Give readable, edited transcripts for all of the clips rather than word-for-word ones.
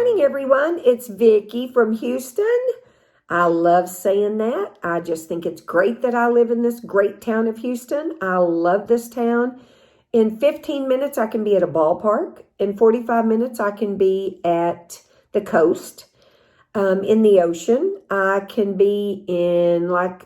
morning, everyone. It's Vicki from Houston. I love saying that. I just think it's great that I live in this great town of Houston. I love this town. In 15 minutes, I can be at a ballpark. In 45 minutes, I can be at the coast. In the ocean, I can be in a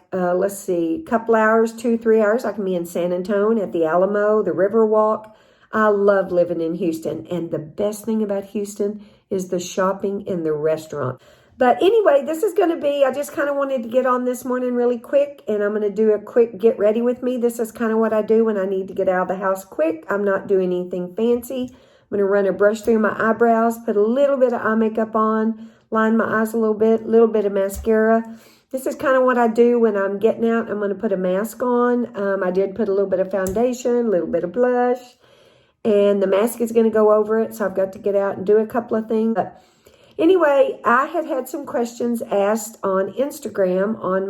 couple hours, 2-3 hours. I can be in San Antonio at the Alamo, the Riverwalk. I love living in Houston. And the best thing about Houston is the shopping and the restaurant. But anyway, this is going to be, I just kind of wanted to get on this morning really quick. And I'm going to do a quick get ready with me. This is kind of what I do when I need to get out of the house quick. I'm not doing anything fancy. I'm going to run a brush through my eyebrows, put a little bit of eye makeup on, line my eyes a little bit of mascara. This is kind of what I do when I'm getting out. I'm going to put a mask on. I did put a little bit of foundation, a little bit of blush. And the mask is going to go over it, so I've got to get out and do a couple of things. But anyway, I have had some questions asked on Instagram on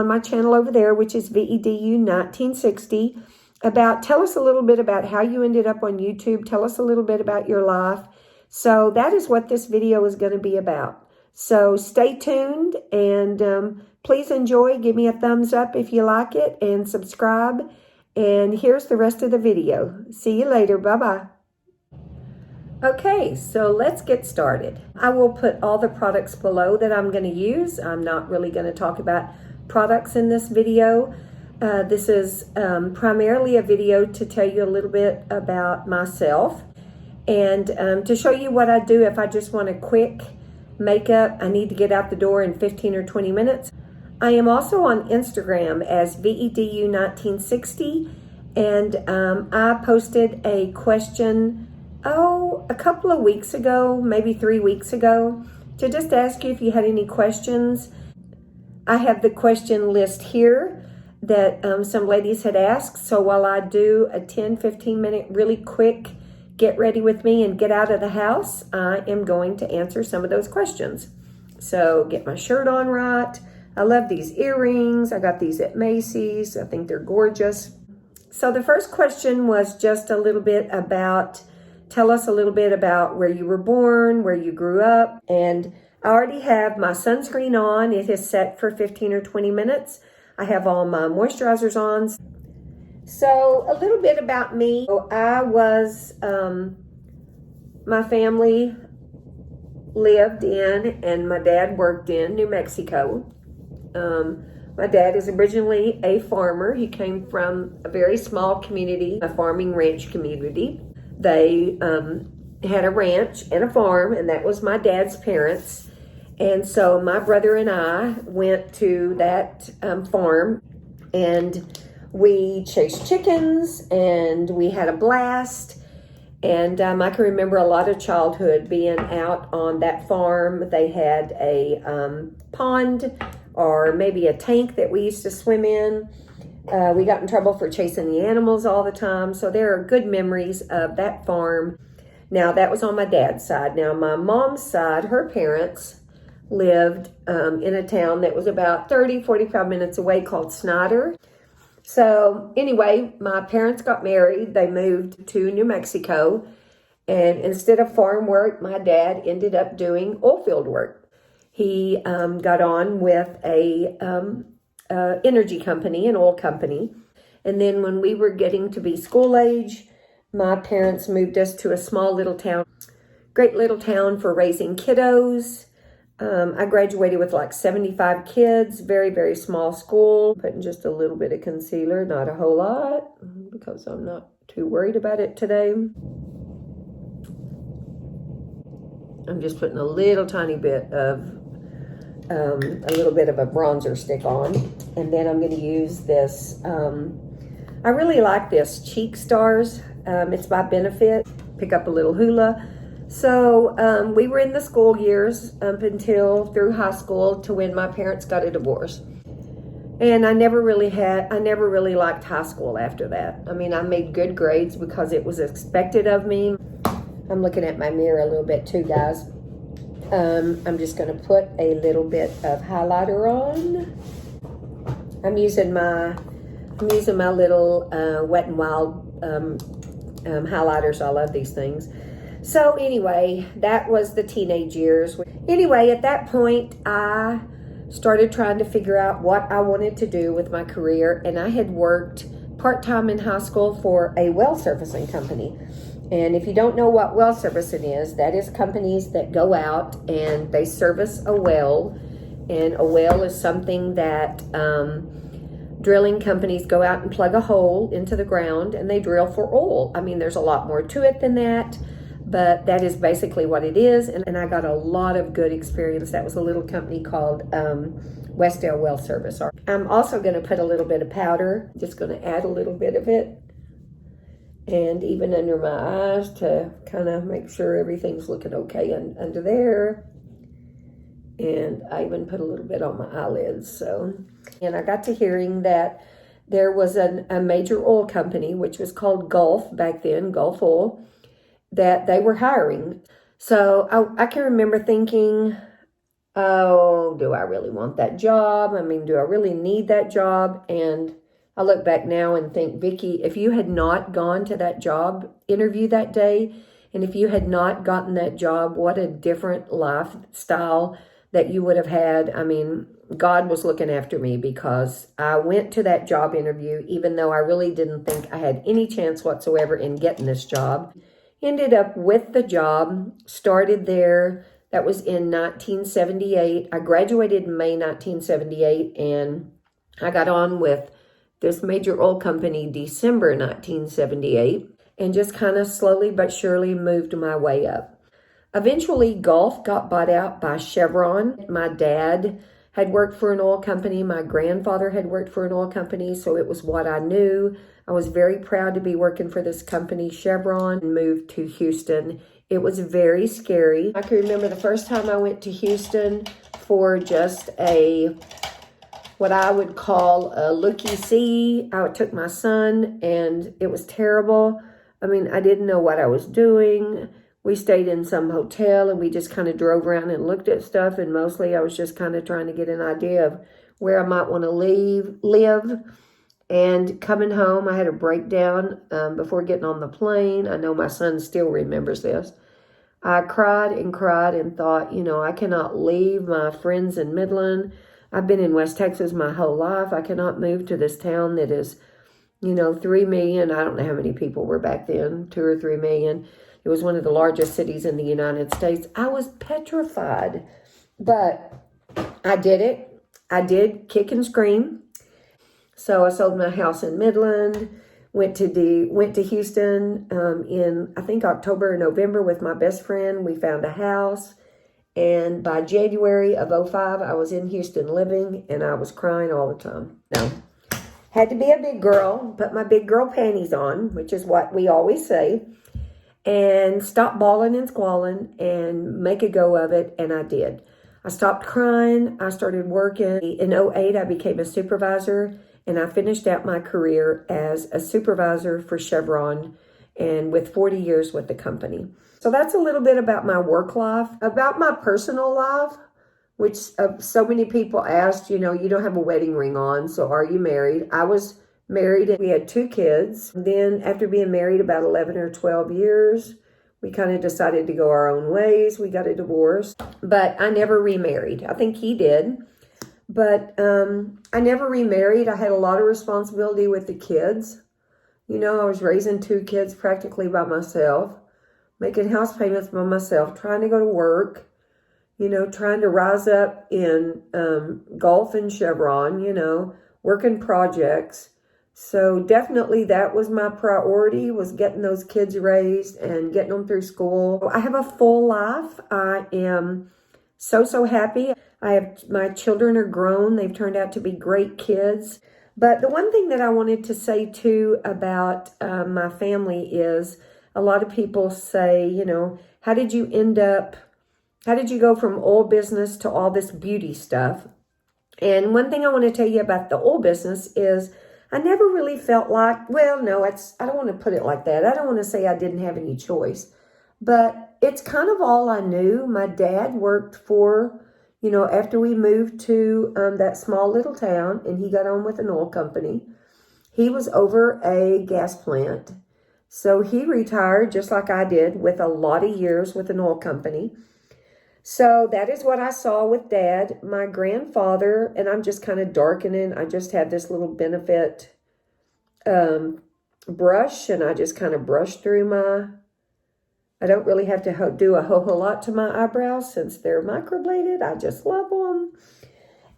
my channel over there, which is VEDU1960, about tell us a little bit about how you ended up on YouTube. Tell us a little bit about your life. So that is what this video is going to be about. So stay tuned and please enjoy. Give me a thumbs up if you like it and subscribe. And here's the rest of the video. See you later. Bye-bye. Okay, so let's get started. I will put all the products below that I'm going to use. I'm not really going to talk about products in this video. This is primarily a video to tell you a little bit about myself and to show you what I do if I just want a quick makeup. I need to get out the door in 15 or 20 minutes. I am also on Instagram as VEDU1960, and I posted a question, a couple of weeks ago, maybe 3 weeks ago, to just ask you if you had any questions. I have the question list here that some ladies had asked, so while I do a 10-15 minute really quick get ready with me and get out of the house, I am going to answer some of those questions. So get my shirt on right. I love these earrings. I got these at Macy's. I think they're gorgeous. So the first question was just a little bit about, tell us a little bit about where you were born, where you grew up. And I already have my sunscreen on. It is set for 15 or 20 minutes. I have all my moisturizers on. So a little bit about me. I was, my family lived in and my dad worked in New Mexico. My dad is originally a farmer. He came from a very small community, a farming ranch community. They had a ranch and a farm, and that was my dad's parents. And so my brother and I went to that farm, and we chased chickens, and we had a blast. And I can remember a lot of childhood being out on that farm. They had a pond or maybe a tank that we used to swim in. We got in trouble for chasing the animals all the time. So there are good memories of that farm. Now, that was on my dad's side. Now, my mom's side, her parents lived in a town that was about 30-45 minutes away called Snyder. So anyway, my parents got married. They moved to New Mexico. And instead of farm work, my dad ended up doing oil field work. He got on with a energy company, an oil company. And then when we were getting to be school age, my parents moved us to a small little town. Great little town for raising kiddos. I graduated with like 75 kids, very, very small school. Putting just a little bit of concealer, not a whole lot, because I'm not too worried about it today. I'm just putting a little tiny bit of a little bit of a bronzer stick on. And then I'm going to use this. I really like this Cheek Stars. It's by Benefit. Pick up a little hula. So we were in the school years up until through high school to when my parents got a divorce. And I never really liked high school after that. I mean, I made good grades because it was expected of me. I'm looking at my mirror a little bit too, guys. I'm just going to put a little bit of highlighter on. I'm using my little Wet n Wild highlighters. I love these things. So anyway, that was the teenage years. Anyway, at that point, I started trying to figure out what I wanted to do with my career, and I had worked part-time in high school for a well servicing company. And if you don't know what well servicing is, that is companies that go out and they service a well. And a well is something that drilling companies go out and plug a hole into the ground and they drill for oil. I mean, there's a lot more to it than that, but that is basically what it is. And I got a lot of good experience. That was a little company called Westdale Well Service. I'm also going to put a little bit of powder, just going to add a little bit of it. And even under my eyes to kind of make sure everything's looking okay under there. And I even put a little bit on my eyelids. So, and I got to hearing that there was a major oil company, which was called Gulf back then, Gulf Oil, that they were hiring. So I can remember thinking, oh, do I really want that job? I mean, do I really need that job? And I look back now and think, Vicki, if you had not gone to that job interview that day, and if you had not gotten that job, what a different lifestyle that you would have had. I mean, God was looking after me because I went to that job interview, even though I really didn't think I had any chance whatsoever in getting this job. Ended up with the job, started there. That was in 1978. I graduated in May 1978, and I got on with this major oil company December 1978, and just kind of slowly but surely moved my way up. Eventually, Gulf got bought out by Chevron. My dad had worked for an oil company. My grandfather had worked for an oil company, so it was what I knew. I was very proud to be working for this company, Chevron, and moved to Houston. It was very scary. I can remember the first time I went to Houston for just what I would call a looky-see. I took my son, and it was terrible. I mean, I didn't know what I was doing. We stayed in some hotel, and we just kind of drove around and looked at stuff, and mostly I was just kind of trying to get an idea of where I might want to live. And coming home, I had a breakdown before getting on the plane. I know my son still remembers this. I cried and cried and thought, I cannot leave my friends in Midland. I've been in West Texas my whole life. I cannot move to this town that is, 3 million. I don't know how many people were back then, 2 or 3 million. It was one of the largest cities in the United States. I was petrified, but I did it. I did kick and scream. So I sold my house in Midland, went to Houston in, I think, October or November with my best friend. We found a house. And by January of 2005, I was in Houston living, and I was crying all the time. No, had to be a big girl, put my big girl panties on, which is what we always say, and stop bawling and squalling and make a go of it, and I did. I stopped crying. I started working. In 2008, I became a supervisor, and I finished out my career as a supervisor for Chevron, and with 40 years with the company. So that's a little bit about my work life. About my personal life, which so many people asked, you don't have a wedding ring on, so are you married? I was married, and we had 2 kids. Then after being married about 11 or 12 years, we kind of decided to go our own ways. We got a divorce, but I never remarried. I think he did, but I never remarried. I had a lot of responsibility with the kids. I was raising 2 kids practically by myself, making house payments by myself, trying to go to work, trying to rise up in Gulf and Chevron, working projects. So definitely that was my priority, was getting those kids raised and getting them through school. I have a full life. I am so happy. My children are grown. They've turned out to be great kids. But the one thing that I wanted to say too about my family is, a lot of people say, how did you go from oil business to all this beauty stuff? And one thing I want to tell you about the oil business is I never really felt like, I don't want to put it like that. I don't want to say I didn't have any choice, but it's kind of all I knew. My dad worked for, after we moved to that small little town, and he got on with an oil company, he was over a gas plant So he retired just like I did with a lot of years with an oil company. So that is what I saw with Dad. My grandfather, and I'm just kind of darkening. I just have this little Benefit brush, and I just kind of brush through I don't really have to do a whole lot to my eyebrows since they're microbladed. I just love them.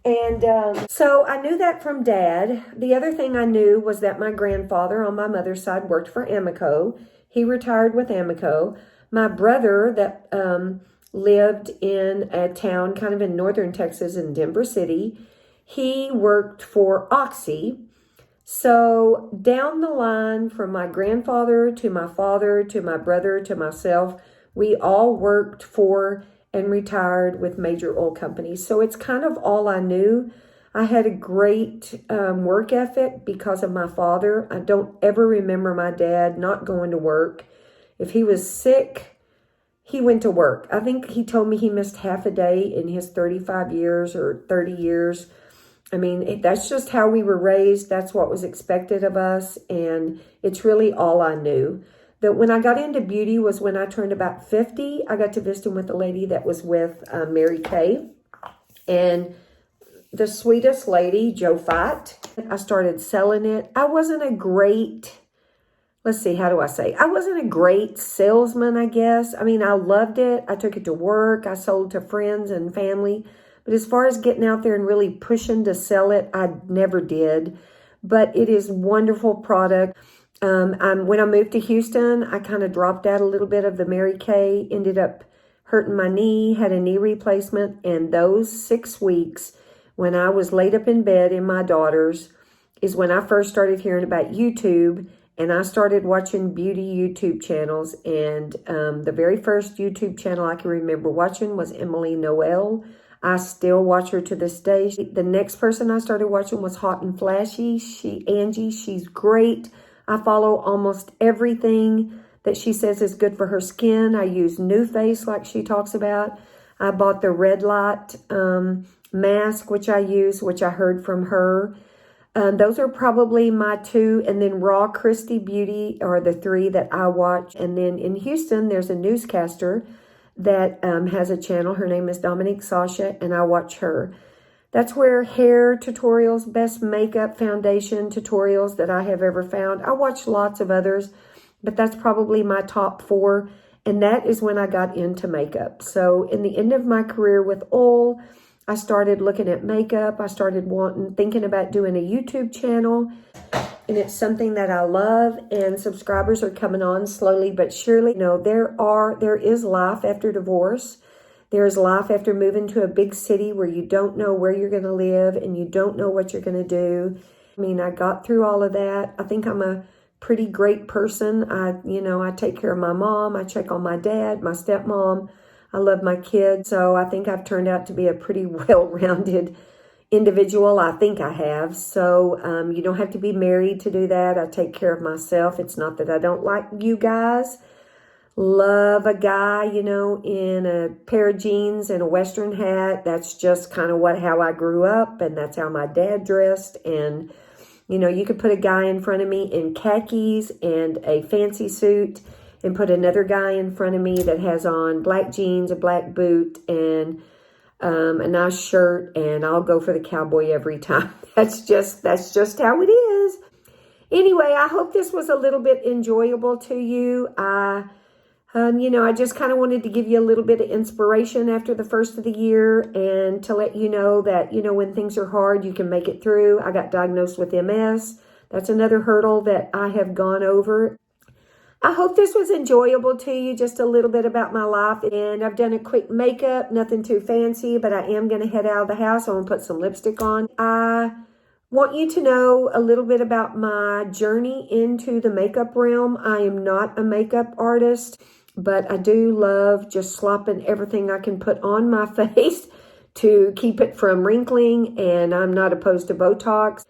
And so I knew that from Dad. The other thing I knew was that my grandfather on my mother's side worked for Amoco. He retired with Amoco. My brother that lived in a town kind of in northern Texas in Denver City, he worked for Oxy. So down the line from my grandfather to my father to my brother to myself, we all worked for and retired with major oil companies. So it's kind of all I knew. I had a great work ethic because of my father. I don't ever remember my dad not going to work. If he was sick, he went to work. I think he told me he missed half a day in his 35 years or 30 years. I mean, that's just how we were raised. That's what was expected of us. And it's really all I knew. That when I got into beauty was when I turned about 50. I got to visiting with a lady that was with Mary Kay. And the sweetest lady, Joe Fight. I started selling it. I wasn't a great, I wasn't a great salesman, I guess. I mean, I loved it. I took it to work. I sold to friends and family. But as far as getting out there and really pushing to sell it, I never did. But it is a wonderful product. When I moved to Houston, I kind of dropped out a little bit of the Mary Kay, ended up hurting my knee, had a knee replacement. And those 6 weeks when I was laid up in bed in my daughter's is when I first started hearing about YouTube. And I started watching beauty YouTube channels. And the very first YouTube channel I can remember watching was Emily Noel. I still watch her to this day. The next person I started watching was Hot and Flashy. Angie, she's great. I follow almost everything that she says is good for her skin. I use New Face like she talks about. I bought the Red Light mask, which I use, which I heard from her. Those are probably my two. And then Raw Christy Beauty are the three that I watch. And then in Houston, there's a newscaster that has a channel. Her name is Dominique Sasha, and I watch her. That's where hair tutorials, best makeup foundation tutorials that I have ever found. I watch lots of others, but that's probably my top 4. And that is when I got into makeup. So in the end of my career with oil, I started looking at makeup. I started thinking about doing a YouTube channel. And it's something that I love, and subscribers are coming on slowly but surely. You know, there is life after divorce. There is life after moving to a big city where you don't know where you're going to live and you don't know what you're going to do. I mean, I got through all of that. I think I'm a pretty great person. I take care of my mom. I check on my dad, my stepmom. I love my kids. So I think I've turned out to be a pretty well-rounded individual. I think I have. So you don't have to be married to do that. I take care of myself. It's not that I don't like you guys. Love a guy, in a pair of jeans and a Western hat. That's just kind of how I grew up, and that's how my dad dressed. And, you could put a guy in front of me in khakis and a fancy suit, and put another guy in front of me that has on black jeans, a black boot, and a nice shirt, and I'll go for the cowboy every time. That's just how it is. Anyway, I hope this was a little bit enjoyable to you. I just kind of wanted to give you a little bit of inspiration after the first of the year, and to let you know that, when things are hard, you can make it through. I got diagnosed with MS. That's another hurdle that I have gone over. I hope this was enjoyable to you, just a little bit about my life. And I've done a quick makeup, nothing too fancy, but I am going to head out of the house. I'm going to put some lipstick on. I want you to know a little bit about my journey into the makeup realm. I am not a makeup artist, but I do love just slopping everything I can put on my face to keep it from wrinkling, and I'm not opposed to Botox.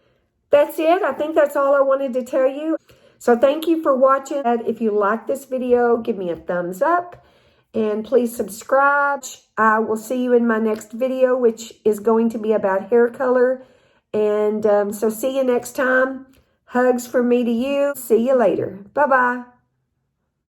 That's it. I think that's all I wanted to tell you. So thank you for watching. If you like this video, give me a thumbs up, and please subscribe. I will see you in my next video, which is going to be about hair color. And so see you next time. Hugs from me to you. See you later. Bye-bye.